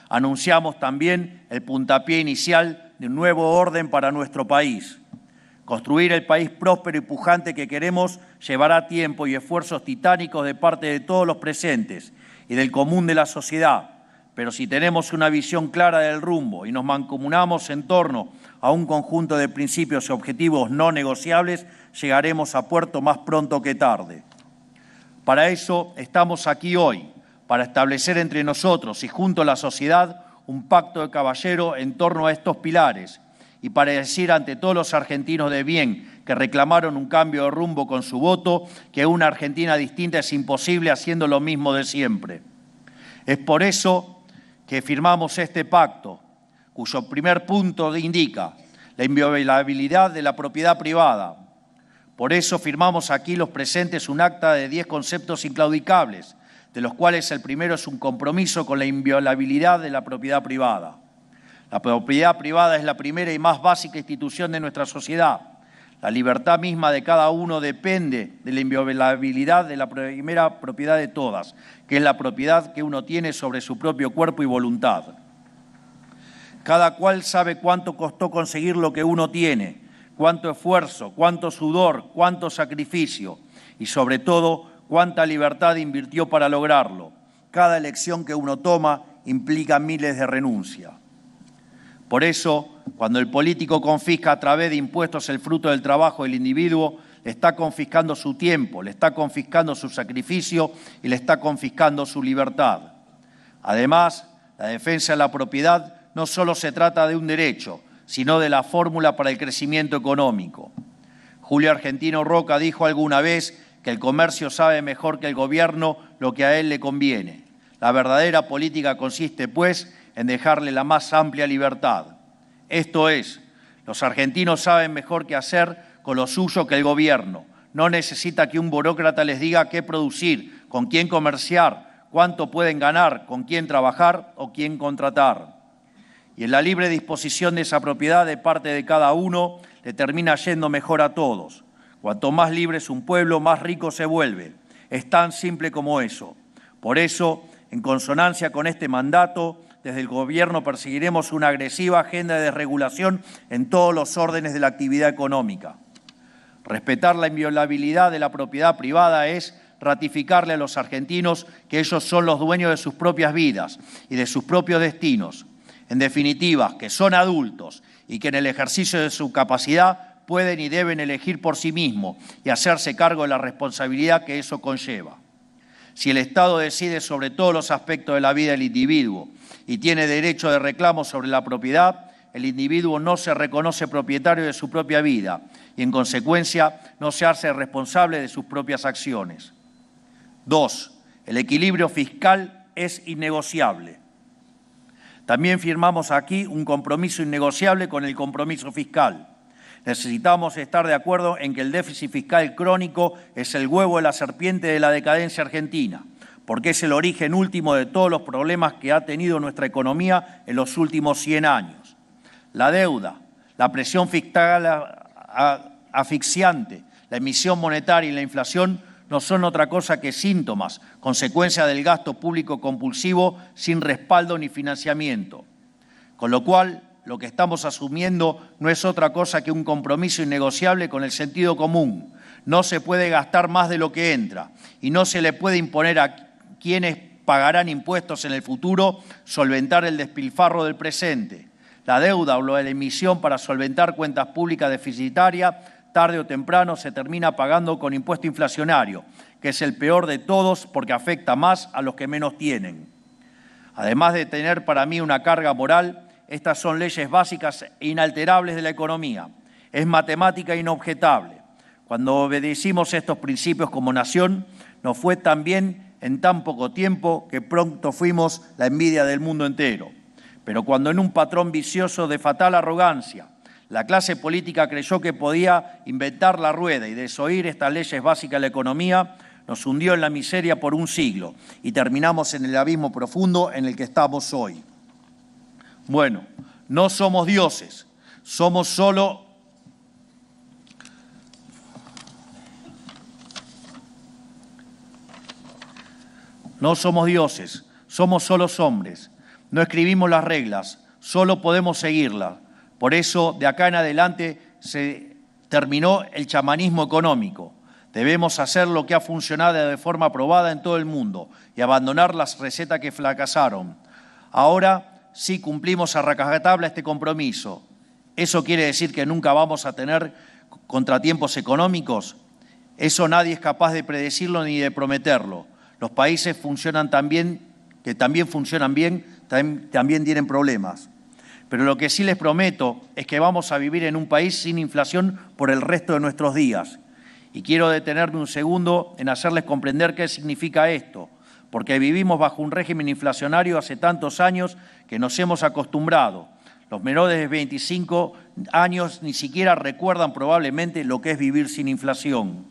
Anunciamos también el puntapié inicial de un nuevo orden para nuestro país. Construir el país próspero y pujante que queremos llevará tiempo y esfuerzos titánicos de parte de todos los presentes y del común de la sociedad. Pero si tenemos una visión clara del rumbo y nos mancomunamos en torno a un conjunto de principios y objetivos no negociables, llegaremos a puerto más pronto que tarde. Para eso estamos aquí hoy, para establecer entre nosotros y junto a la sociedad un pacto de caballero en torno a estos pilares y para decir ante todos los argentinos de bien que reclamaron un cambio de rumbo con su voto que una Argentina distinta es imposible haciendo lo mismo de siempre. Es por eso que firmamos este pacto, cuyo primer punto indica la inviolabilidad de la propiedad privada. Por eso firmamos aquí los presentes un acta de 10 conceptos inclaudicables, de los cuales el primero es un compromiso con la inviolabilidad de la propiedad privada. La propiedad privada es la primera y más básica institución de nuestra sociedad. La libertad misma de cada uno depende de la inviolabilidad de la primera propiedad de todas, que es la propiedad que uno tiene sobre su propio cuerpo y voluntad. Cada cual sabe cuánto costó conseguir lo que uno tiene, cuánto esfuerzo, cuánto sudor, cuánto sacrificio y sobre todo cuánta libertad invirtió para lograrlo. Cada elección que uno toma implica miles de renuncias. Por eso, cuando el político confisca a través de impuestos el fruto del trabajo del individuo, le está confiscando su tiempo, le está confiscando su sacrificio y le está confiscando su libertad. Además, la defensa de la propiedad no solo se trata de un derecho, sino de la fórmula para el crecimiento económico. Julio Argentino Roca dijo alguna vez que el comercio sabe mejor que el gobierno lo que a él le conviene. La verdadera política consiste, pues, en dejarle la más amplia libertad. Esto es, los argentinos saben mejor qué hacer con lo suyo que el gobierno. No necesita que un burócrata les diga qué producir, con quién comerciar, cuánto pueden ganar, con quién trabajar o quién contratar. Y en la libre disposición de esa propiedad de parte de cada uno le termina yendo mejor a todos. Cuanto más libre es un pueblo, más rico se vuelve. Es tan simple como eso. Por eso, en consonancia con este mandato, desde el Gobierno perseguiremos una agresiva agenda de desregulación en todos los órdenes de la actividad económica. Respetar la inviolabilidad de la propiedad privada es ratificarle a los argentinos que ellos son los dueños de sus propias vidas y de sus propios destinos. En definitiva, que son adultos y que en el ejercicio de su capacidad pueden y deben elegir por sí mismos y hacerse cargo de la responsabilidad que eso conlleva. Si el Estado decide sobre todos los aspectos de la vida del individuo y tiene derecho de reclamo sobre la propiedad, el individuo no se reconoce propietario de su propia vida y, en consecuencia, no se hace responsable de sus propias acciones. 2. El equilibrio fiscal es innegociable. También firmamos aquí un compromiso innegociable con el compromiso fiscal. Necesitamos estar de acuerdo en que el déficit fiscal crónico es el huevo de la serpiente de la decadencia argentina, porque es el origen último de todos los problemas que ha tenido nuestra economía en los últimos 100 años. La deuda, la presión fiscal asfixiante, la emisión monetaria y la inflación no son otra cosa que síntomas, consecuencia del gasto público compulsivo sin respaldo ni financiamiento. Con lo cual, lo que estamos asumiendo no es otra cosa que un compromiso innegociable con el sentido común. No se puede gastar más de lo que entra y no se le puede imponer a quienes pagarán impuestos en el futuro solventar el despilfarro del presente. La deuda o la emisión para solventar cuentas públicas deficitarias, tarde o temprano se termina pagando con impuesto inflacionario, que es el peor de todos porque afecta más a los que menos tienen. Además de tener para mí una carga moral, estas son leyes básicas e inalterables de la economía. Es matemática inobjetable. Cuando obedecimos estos principios como nación, nos fue tan bien en tan poco tiempo que pronto fuimos la envidia del mundo entero. Pero cuando en un patrón vicioso de fatal arrogancia, la clase política creyó que podía inventar la rueda y desoír estas leyes básicas de la economía, nos hundió en la miseria por un siglo y terminamos en el abismo profundo en el que estamos hoy. Bueno, no somos dioses, somos solo hombres. No escribimos las reglas, solo podemos seguirlas. Por eso, de acá en adelante, se terminó el chamanismo económico. Debemos hacer lo que ha funcionado de forma probada en todo el mundo y abandonar las recetas que fracasaron. Ahora sí cumplimos a rajatabla este compromiso. ¿Eso quiere decir que nunca vamos a tener contratiempos económicos? Eso nadie es capaz de predecirlo ni de prometerlo. Los países que también funcionan bien, también tienen problemas. Pero lo que sí les prometo es que vamos a vivir en un país sin inflación por el resto de nuestros días. Y quiero detenerme un segundo en hacerles comprender qué significa esto, porque vivimos bajo un régimen inflacionario hace tantos años que nos hemos acostumbrado. Los menores de 25 años ni siquiera recuerdan probablemente lo que es vivir sin inflación.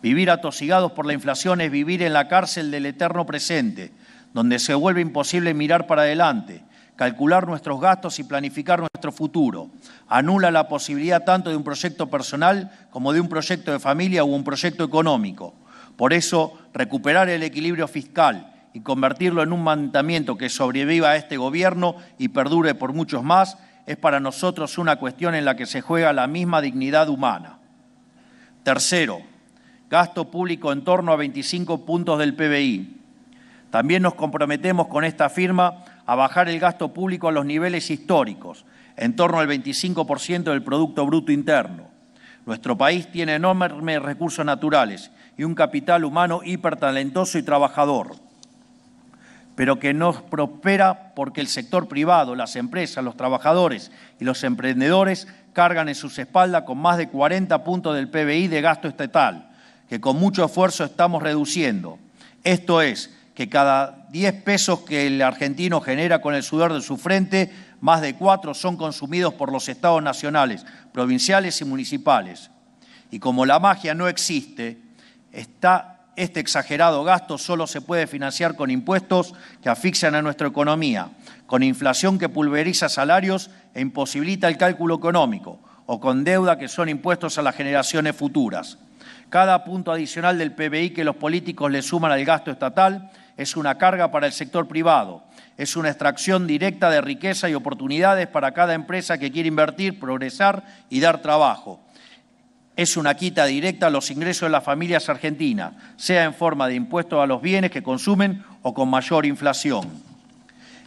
Vivir atosigados por la inflación es vivir en la cárcel del eterno presente, donde se vuelve imposible mirar para adelante, calcular nuestros gastos y planificar nuestro futuro. Anula la posibilidad tanto de un proyecto personal como de un proyecto de familia o un proyecto económico. Por eso, recuperar el equilibrio fiscal y convertirlo en un mandamiento que sobreviva a este gobierno y perdure por muchos más, es para nosotros una cuestión en la que se juega la misma dignidad humana. Tercero, gasto público en torno a 25 puntos del PBI. También nos comprometemos con esta firma a bajar el gasto público a los niveles históricos, en torno al 25% del Producto Bruto Interno. Nuestro país tiene enormes recursos naturales y un capital humano hipertalentoso y trabajador, pero que no prospera porque el sector privado, las empresas, los trabajadores y los emprendedores cargan en sus espaldas con más de 40 puntos del PBI de gasto estatal, que con mucho esfuerzo estamos reduciendo. Esto es, que cada 10 pesos que el argentino genera con el sudor de su frente, más de 4 son consumidos por los estados nacionales, provinciales y municipales. Y como la magia no existe, este exagerado gasto solo se puede financiar con impuestos que asfixian a nuestra economía, con inflación que pulveriza salarios e imposibilita el cálculo económico, o con deuda que son impuestos a las generaciones futuras. Cada punto adicional del PBI que los políticos le suman al gasto estatal es una carga para el sector privado, es una extracción directa de riqueza y oportunidades para cada empresa que quiere invertir, progresar y dar trabajo. Es una quita directa a los ingresos de las familias argentinas, sea en forma de impuestos a los bienes que consumen o con mayor inflación.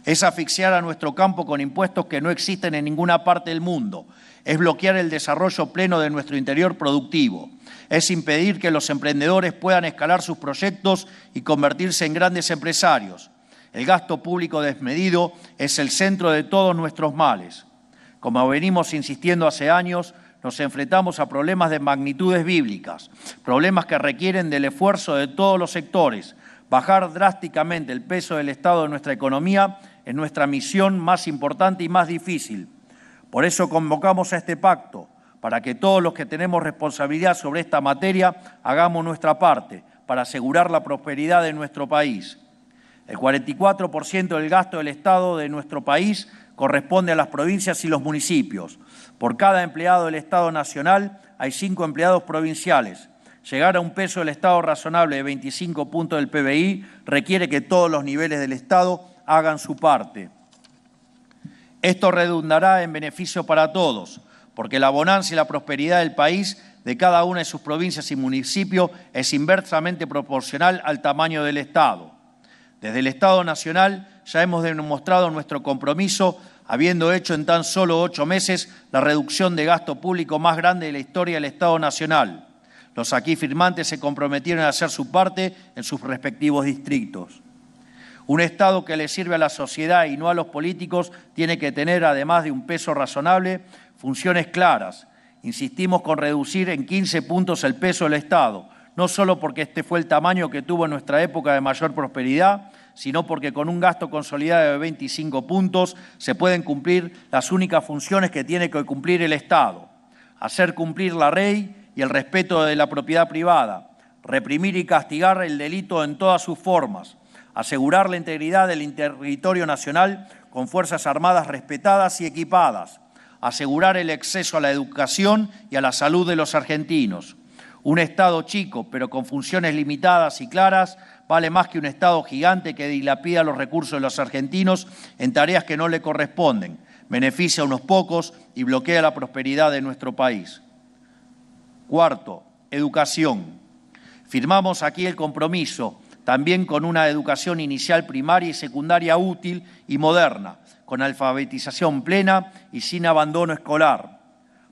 Es asfixiar a nuestro campo con impuestos que no existen en ninguna parte del mundo. Es bloquear el desarrollo pleno de nuestro interior productivo. Es impedir que los emprendedores puedan escalar sus proyectos y convertirse en grandes empresarios. El gasto público desmedido es el centro de todos nuestros males. Como venimos insistiendo hace años, nos enfrentamos a problemas de magnitudes bíblicas, problemas que requieren del esfuerzo de todos los sectores. Bajar drásticamente el peso del Estado en nuestra economía es nuestra misión más importante y más difícil. Por eso convocamos a este pacto, para que todos los que tenemos responsabilidad sobre esta materia hagamos nuestra parte para asegurar la prosperidad de nuestro país. El 44% del gasto del Estado de nuestro país corresponde a las provincias y los municipios. Por cada empleado del Estado nacional hay 5 empleados provinciales. Llegar a un peso del Estado razonable de 25 puntos del PBI requiere que todos los niveles del Estado hagan su parte. Esto redundará en beneficio para todos, porque la bonanza y la prosperidad del país, de cada una de sus provincias y municipios, es inversamente proporcional al tamaño del Estado. Desde el Estado Nacional ya hemos demostrado nuestro compromiso, habiendo hecho en tan solo 8 meses la reducción de gasto público más grande de la historia del Estado Nacional. Los aquí firmantes se comprometieron a hacer su parte en sus respectivos distritos. Un Estado que le sirve a la sociedad y no a los políticos tiene que tener, además de un peso razonable, funciones claras. Insistimos con reducir en 15 puntos el peso del Estado, no solo porque este fue el tamaño que tuvo en nuestra época de mayor prosperidad, sino porque con un gasto consolidado de 25 puntos se pueden cumplir las únicas funciones que tiene que cumplir el Estado: hacer cumplir la ley y el respeto de la propiedad privada, reprimir y castigar el delito en todas sus formas, asegurar la integridad del territorio nacional con fuerzas armadas respetadas y equipadas, asegurar el acceso a la educación y a la salud de los argentinos. Un Estado chico, pero con funciones limitadas y claras, vale más que un Estado gigante que dilapida los recursos de los argentinos en tareas que no le corresponden, beneficia a unos pocos y bloquea la prosperidad de nuestro país. Cuarto, educación. Firmamos aquí el compromiso, también con una educación inicial, primaria y secundaria útil y moderna, con alfabetización plena y sin abandono escolar,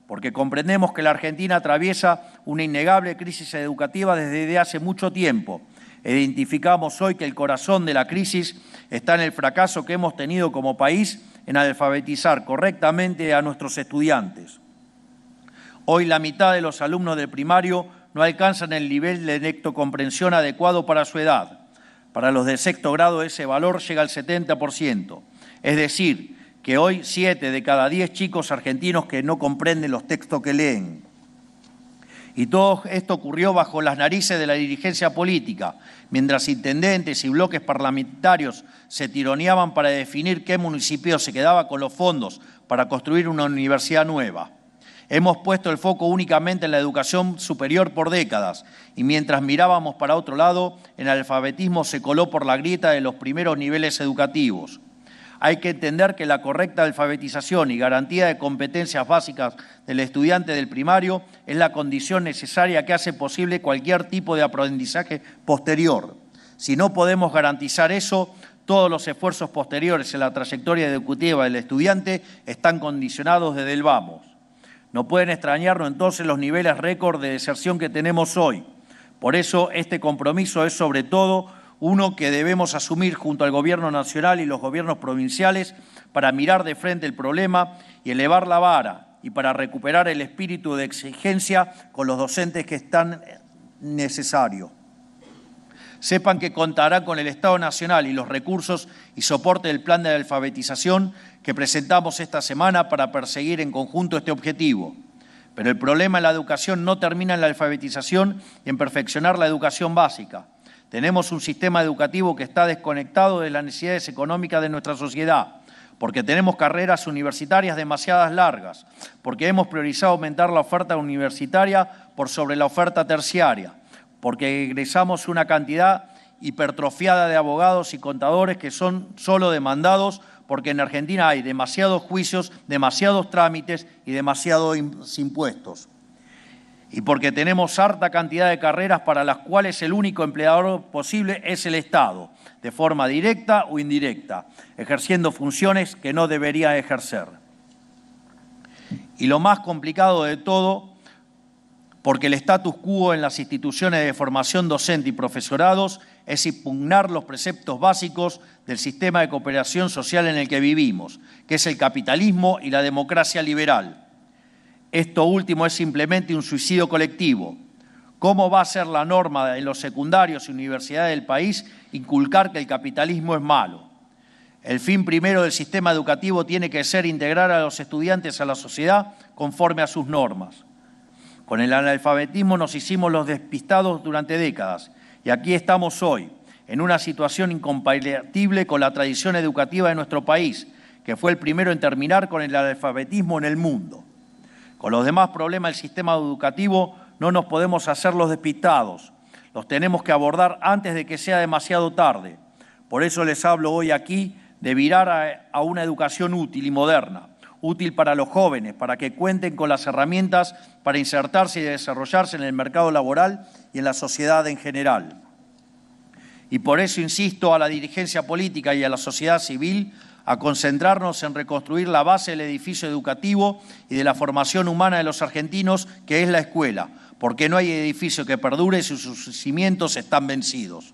porque comprendemos que la Argentina atraviesa una innegable crisis educativa desde hace mucho tiempo. Identificamos hoy que el corazón de la crisis está en el fracaso que hemos tenido como país en alfabetizar correctamente a nuestros estudiantes. Hoy la mitad de los alumnos del primario no alcanzan el nivel de lectocomprensión adecuado para su edad. Para los de sexto grado ese valor llega al 70%. Es decir, que hoy 7 de cada 10 chicos argentinos que no comprenden los textos que leen. Y todo esto ocurrió bajo las narices de la dirigencia política, mientras intendentes y bloques parlamentarios se tironeaban para definir qué municipio se quedaba con los fondos para construir una universidad nueva. Hemos puesto el foco únicamente en la educación superior por décadas y mientras mirábamos para otro lado, el alfabetismo se coló por la grieta de los primeros niveles educativos. Hay que entender que la correcta alfabetización y garantía de competencias básicas del estudiante del primario es la condición necesaria que hace posible cualquier tipo de aprendizaje posterior. Si no podemos garantizar eso, todos los esfuerzos posteriores en la trayectoria educativa del estudiante están condicionados desde el vamos. No pueden extrañarnos entonces los niveles récord de deserción que tenemos hoy. Por eso este compromiso es sobre todo uno que debemos asumir junto al Gobierno nacional y los gobiernos provinciales para mirar de frente el problema y elevar la vara y para recuperar el espíritu de exigencia con los docentes que están necesarios. Sepan que contarán con el Estado Nacional y los recursos y soporte del plan de alfabetización que presentamos esta semana para perseguir en conjunto este objetivo. Pero el problema en la educación no termina en la alfabetización y en perfeccionar la educación básica. Tenemos un sistema educativo que está desconectado de las necesidades económicas de nuestra sociedad, porque tenemos carreras universitarias demasiadas largas, porque hemos priorizado aumentar la oferta universitaria por sobre la oferta terciaria, porque egresamos una cantidad hipertrofiada de abogados y contadores que son solo demandados porque en Argentina hay demasiados juicios, demasiados trámites y demasiados impuestos. Y porque tenemos harta cantidad de carreras para las cuales el único empleador posible es el Estado, de forma directa o indirecta, ejerciendo funciones que no debería ejercer. Y lo más complicado de todo, porque el status quo en las instituciones de formación docente y profesorados es impugnar los preceptos básicos del sistema de cooperación social en el que vivimos, que es el capitalismo y la democracia liberal. Esto último es simplemente un suicidio colectivo. ¿Cómo va a ser la norma en los secundarios y universidades del país inculcar que el capitalismo es malo? El fin primero del sistema educativo tiene que ser integrar a los estudiantes a la sociedad conforme a sus normas. Con el analfabetismo nos hicimos los despistados durante décadas y aquí estamos hoy, en una situación incompatible con la tradición educativa de nuestro país, que fue el primero en terminar con el analfabetismo en el mundo. Con los demás problemas del sistema educativo no nos podemos hacer los despistados, los tenemos que abordar antes de que sea demasiado tarde. Por eso les hablo hoy aquí de virar a una educación útil y moderna, útil para los jóvenes, para que cuenten con las herramientas para insertarse y desarrollarse en el mercado laboral y en la sociedad en general. Y por eso insisto a la dirigencia política y a la sociedad civil a concentrarnos en reconstruir la base del edificio educativo y de la formación humana de los argentinos, que es la escuela, porque no hay edificio que perdure si sus cimientos están vencidos.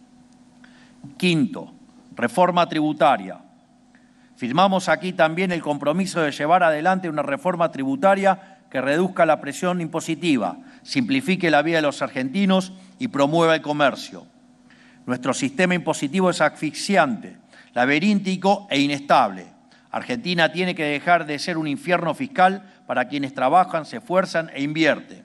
Quinto, reforma tributaria. Firmamos aquí también el compromiso de llevar adelante una reforma tributaria que reduzca la presión impositiva, simplifique la vida de los argentinos y promueva el comercio. Nuestro sistema impositivo es asfixiante, laberíntico e inestable. Argentina tiene que dejar de ser un infierno fiscal para quienes trabajan, se esfuerzan e invierten.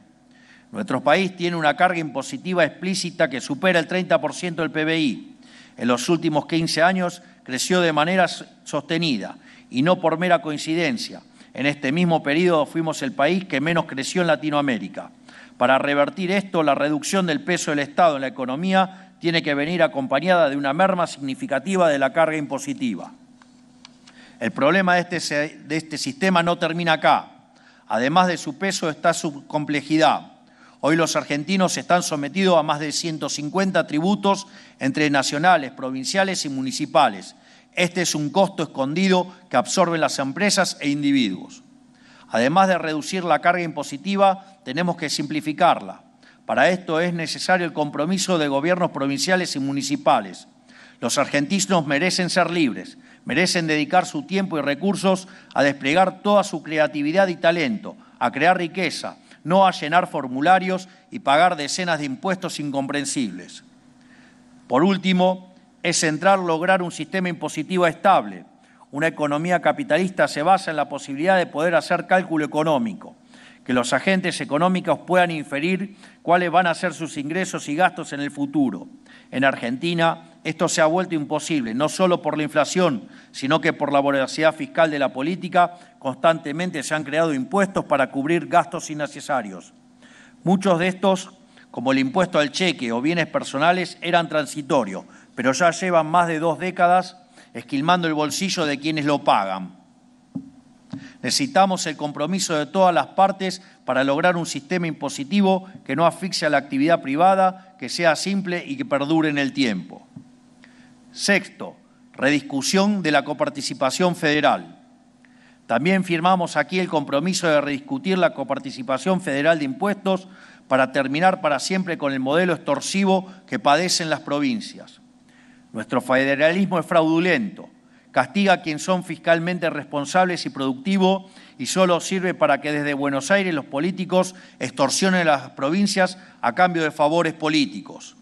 Nuestro país tiene una carga impositiva explícita que supera el 30% del PBI. En los últimos 15 años creció de manera sostenida y no por mera coincidencia. En este mismo periodo fuimos el país que menos creció en Latinoamérica. Para revertir esto, la reducción del peso del Estado en la economía tiene que venir acompañada de una merma significativa de la carga impositiva. El problema de este sistema no termina acá. Además de su peso está su complejidad. Hoy los argentinos están sometidos a más de 150 tributos entre nacionales, provinciales y municipales. Este es un costo escondido que absorben las empresas e individuos. Además de reducir la carga impositiva, tenemos que simplificarla. Para esto es necesario el compromiso de gobiernos provinciales y municipales. Los argentinos merecen ser libres, merecen dedicar su tiempo y recursos a desplegar toda su creatividad y talento, a crear riqueza, no a llenar formularios y pagar decenas de impuestos incomprensibles. Por último, es central lograr un sistema impositivo estable. Una economía capitalista se basa en la posibilidad de poder hacer cálculo económico, que los agentes económicos puedan inferir cuáles van a ser sus ingresos y gastos en el futuro. En Argentina, esto se ha vuelto imposible, no solo por la inflación, sino que por la voracidad fiscal de la política. Constantemente se han creado impuestos para cubrir gastos innecesarios. Muchos de estos, como el impuesto al cheque o bienes personales, eran transitorios, pero ya llevan más de 2 décadas esquilmando el bolsillo de quienes lo pagan. Necesitamos el compromiso de todas las partes para lograr un sistema impositivo que no asfixie a la actividad privada, que sea simple y que perdure en el tiempo. Sexto, rediscusión de la coparticipación federal. También firmamos aquí el compromiso de rediscutir la coparticipación federal de impuestos para terminar para siempre con el modelo extorsivo que padecen las provincias. Nuestro federalismo es fraudulento, castiga a quienes son fiscalmente responsables y productivos y solo sirve para que desde Buenos Aires los políticos extorsionen a las provincias a cambio de favores políticos.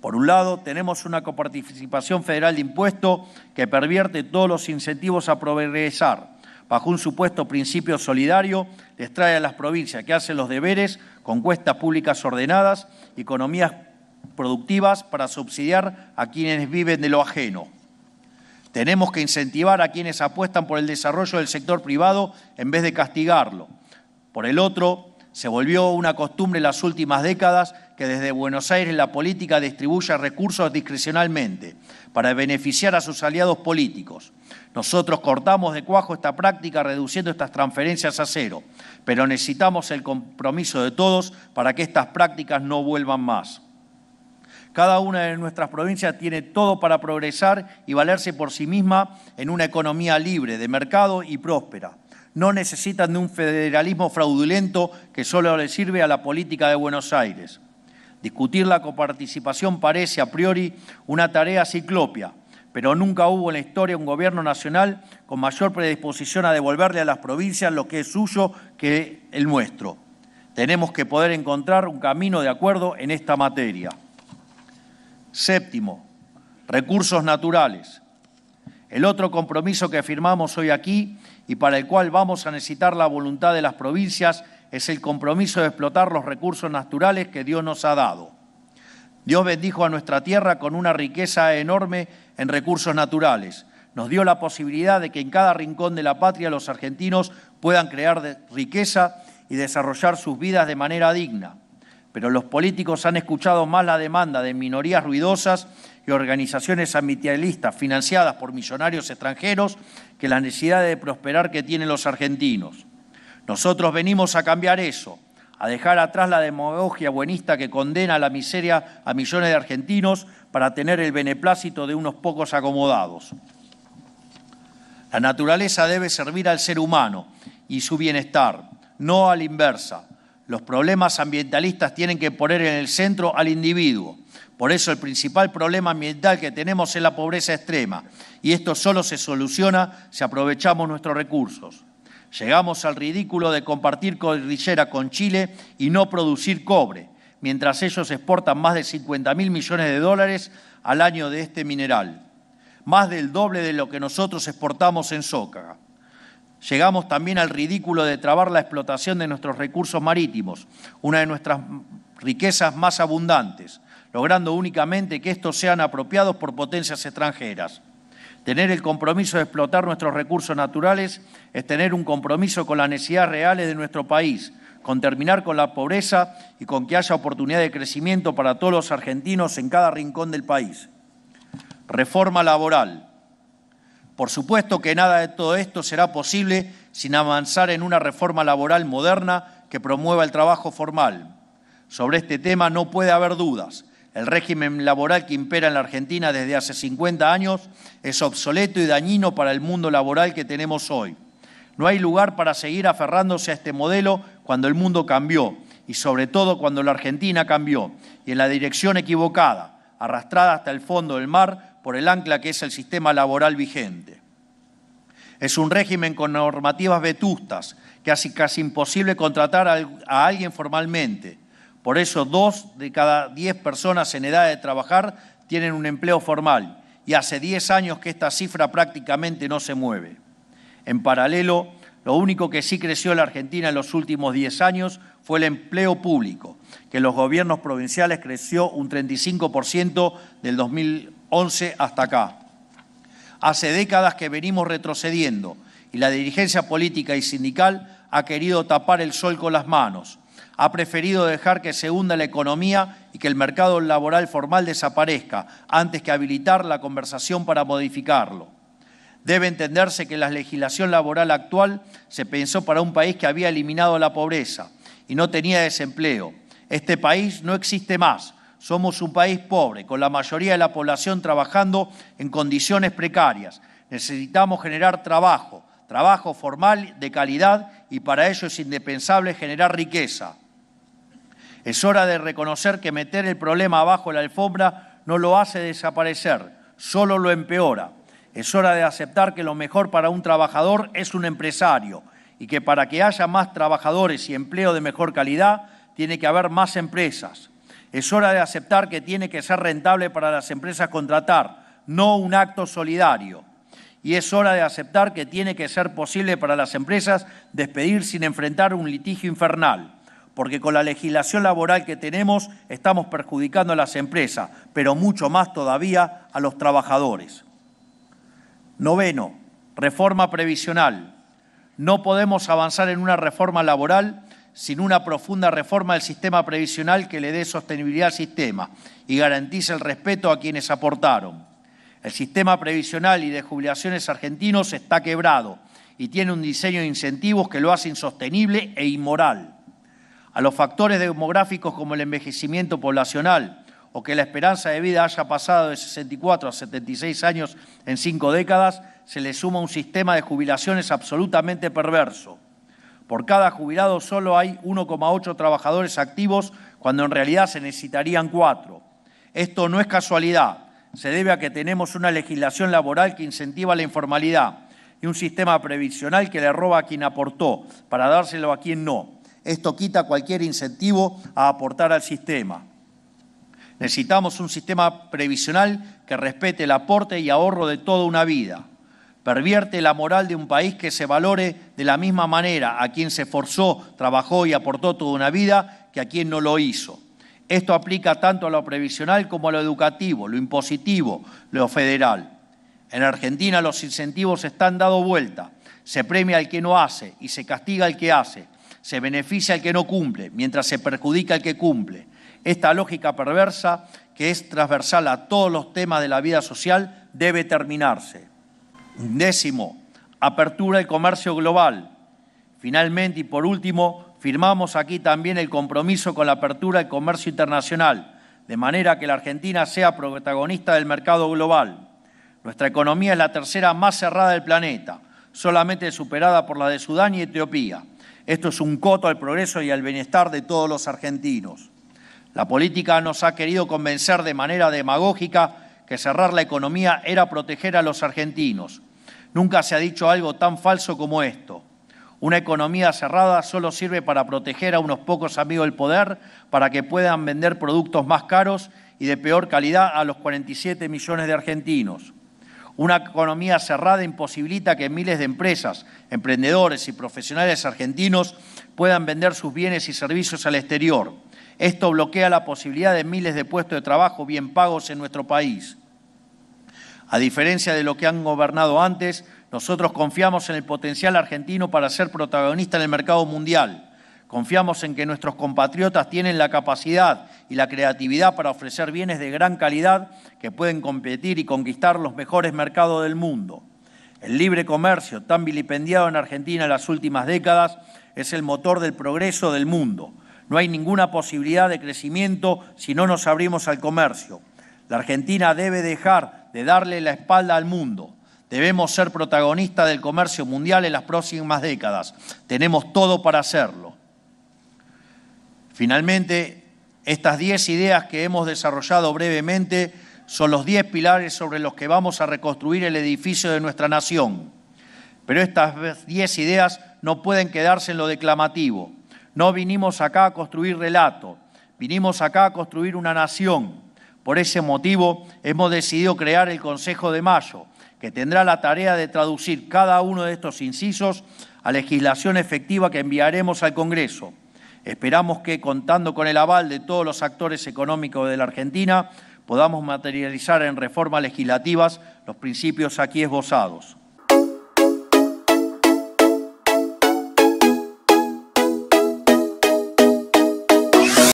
Por un lado, tenemos una coparticipación federal de impuestos que pervierte todos los incentivos a progresar. Bajo un supuesto principio solidario, les trae a las provincias que hacen los deberes con cuentas públicas ordenadas y economías productivas para subsidiar a quienes viven de lo ajeno. Tenemos que incentivar a quienes apuestan por el desarrollo del sector privado en vez de castigarlo. Por el otro, se volvió una costumbre en las últimas décadas que desde Buenos Aires la política distribuya recursos discrecionalmente para beneficiar a sus aliados políticos. Nosotros cortamos de cuajo esta práctica reduciendo estas transferencias a cero, pero necesitamos el compromiso de todos para que estas prácticas no vuelvan más. Cada una de nuestras provincias tiene todo para progresar y valerse por sí misma en una economía libre, de mercado y próspera. No necesitan de un federalismo fraudulento que solo le sirve a la política de Buenos Aires. Discutir la coparticipación parece a priori una tarea ciclópea, pero nunca hubo en la historia un gobierno nacional con mayor predisposición a devolverle a las provincias lo que es suyo que el nuestro. Tenemos que poder encontrar un camino de acuerdo en esta materia. Séptimo, recursos naturales. El otro compromiso que firmamos hoy aquí y para el cual vamos a necesitar la voluntad de las provincias es el compromiso de explotar los recursos naturales que Dios nos ha dado. Dios bendijo a nuestra tierra con una riqueza enorme en recursos naturales. Nos dio la posibilidad de que en cada rincón de la patria los argentinos puedan crear riqueza y desarrollar sus vidas de manera digna. Pero los políticos han escuchado más la demanda de minorías ruidosas y organizaciones ambientalistas financiadas por millonarios extranjeros que la necesidad de prosperar que tienen los argentinos. Nosotros venimos a cambiar eso, a dejar atrás la demagogia buenista que condena a la miseria a millones de argentinos para tener el beneplácito de unos pocos acomodados. La naturaleza debe servir al ser humano y su bienestar, no a la inversa. Los problemas ambientalistas tienen que poner en el centro al individuo. Por eso el principal problema ambiental que tenemos es la pobreza extrema, y esto solo se soluciona si aprovechamos nuestros recursos. Llegamos al ridículo de compartir cordillera con Chile y no producir cobre, mientras ellos exportan más de 50.000 millones de dólares al año de este mineral, más del doble de lo que nosotros exportamos en soja. Llegamos también al ridículo de trabar la explotación de nuestros recursos marítimos, una de nuestras riquezas más abundantes, logrando únicamente que estos sean apropiados por potencias extranjeras. Tener el compromiso de explotar nuestros recursos naturales es tener un compromiso con las necesidades reales de nuestro país, con terminar con la pobreza y con que haya oportunidad de crecimiento para todos los argentinos en cada rincón del país. Reforma laboral. Por supuesto que nada de todo esto será posible sin avanzar en una reforma laboral moderna que promueva el trabajo formal. Sobre este tema no puede haber dudas. El régimen laboral que impera en la Argentina desde hace 50 años es obsoleto y dañino para el mundo laboral que tenemos hoy. No hay lugar para seguir aferrándose a este modelo cuando el mundo cambió y sobre todo cuando la Argentina cambió y en la dirección equivocada, arrastrada hasta el fondo del mar por el ancla que es el sistema laboral vigente. Es un régimen con normativas vetustas que hace casi imposible contratar a alguien formalmente. Por eso 2 de cada 10 personas en edad de trabajar tienen un empleo formal y hace 10 años que esta cifra prácticamente no se mueve. En paralelo, lo único que sí creció en la Argentina en los últimos 10 años fue el empleo público, que en los gobiernos provinciales creció un 35% del 2011 hasta acá. Hace décadas que venimos retrocediendo y la dirigencia política y sindical ha querido tapar el sol con las manos. Ha preferido dejar que se hunda la economía y que el mercado laboral formal desaparezca antes que habilitar la conversación para modificarlo. Debe entenderse que la legislación laboral actual se pensó para un país que había eliminado la pobreza y no tenía desempleo. Este país no existe más. Somos un país pobre, con la mayoría de la población trabajando en condiciones precarias. Necesitamos generar trabajo formal de calidad y para ello es indispensable generar riqueza. Es hora de reconocer que meter el problema abajo de la alfombra no lo hace desaparecer, solo lo empeora. Es hora de aceptar que lo mejor para un trabajador es un empresario y que para que haya más trabajadores y empleo de mejor calidad tiene que haber más empresas. Es hora de aceptar que tiene que ser rentable para las empresas contratar, no un acto solidario. Y es hora de aceptar que tiene que ser posible para las empresas despedir sin enfrentar un litigio infernal, porque con la legislación laboral que tenemos estamos perjudicando a las empresas, pero mucho más todavía a los trabajadores. 9, reforma previsional. No podemos avanzar en una reforma laboral sin una profunda reforma del sistema previsional que le dé sostenibilidad al sistema y garantice el respeto a quienes aportaron. El sistema previsional y de jubilaciones argentinos está quebrado y tiene un diseño de incentivos que lo hace insostenible e inmoral. A los factores demográficos como el envejecimiento poblacional o que la esperanza de vida haya pasado de 64 a 76 años en 5 décadas, se le suma un sistema de jubilaciones absolutamente perverso. Por cada jubilado solo hay 1,8 trabajadores activos cuando en realidad se necesitarían 4. Esto no es casualidad, se debe a que tenemos una legislación laboral que incentiva la informalidad y un sistema previsional que le roba a quien aportó para dárselo a quien no. Esto quita cualquier incentivo a aportar al sistema. Necesitamos un sistema previsional que respete el aporte y ahorro de toda una vida. Pervierte la moral de un país que se valore de la misma manera a quien se esforzó, trabajó y aportó toda una vida que a quien no lo hizo. Esto aplica tanto a lo previsional como a lo educativo, lo impositivo, lo federal. En Argentina los incentivos están dando vuelta. Se premia al que no hace y se castiga al que hace. Se beneficia al que no cumple, mientras se perjudica al que cumple. Esta lógica perversa, que es transversal a todos los temas de la vida social, debe terminarse. 10, apertura del comercio global. Finalmente y por último, firmamos aquí también el compromiso con la apertura del comercio internacional, de manera que la Argentina sea protagonista del mercado global. Nuestra economía es la tercera más cerrada del planeta, solamente superada por la de Sudán y Etiopía. Esto es un coto al progreso y al bienestar de todos los argentinos. La política nos ha querido convencer de manera demagógica que cerrar la economía era proteger a los argentinos. Nunca se ha dicho algo tan falso como esto. Una economía cerrada solo sirve para proteger a unos pocos amigos del poder para que puedan vender productos más caros y de peor calidad a los 47 millones de argentinos. Una economía cerrada imposibilita que miles de empresas, emprendedores y profesionales argentinos puedan vender sus bienes y servicios al exterior. Esto bloquea la posibilidad de miles de puestos de trabajo bien pagos en nuestro país. A diferencia de lo que han gobernado antes, nosotros confiamos en el potencial argentino para ser protagonista en el mercado mundial, Confiamos en que nuestros compatriotas tienen la capacidad y la creatividad para ofrecer bienes de gran calidad que pueden competir y conquistar los mejores mercados del mundo. El libre comercio, tan vilipendiado en Argentina en las últimas décadas, es el motor del progreso del mundo. No hay ninguna posibilidad de crecimiento si no nos abrimos al comercio. La Argentina debe dejar de darle la espalda al mundo. Debemos ser protagonistas del comercio mundial en las próximas décadas. Tenemos todo para hacerlo. Finalmente, estas 10 ideas que hemos desarrollado brevemente son los 10 pilares sobre los que vamos a reconstruir el edificio de nuestra nación. Pero estas 10 ideas no pueden quedarse en lo declamativo. No vinimos acá a construir relato, vinimos acá a construir una nación. Por ese motivo hemos decidido crear el Consejo de Mayo, que tendrá la tarea de traducir cada uno de estos incisos a legislación efectiva que enviaremos al Congreso. Esperamos que, contando con el aval de todos los actores económicos de la Argentina, podamos materializar en reformas legislativas los principios aquí esbozados.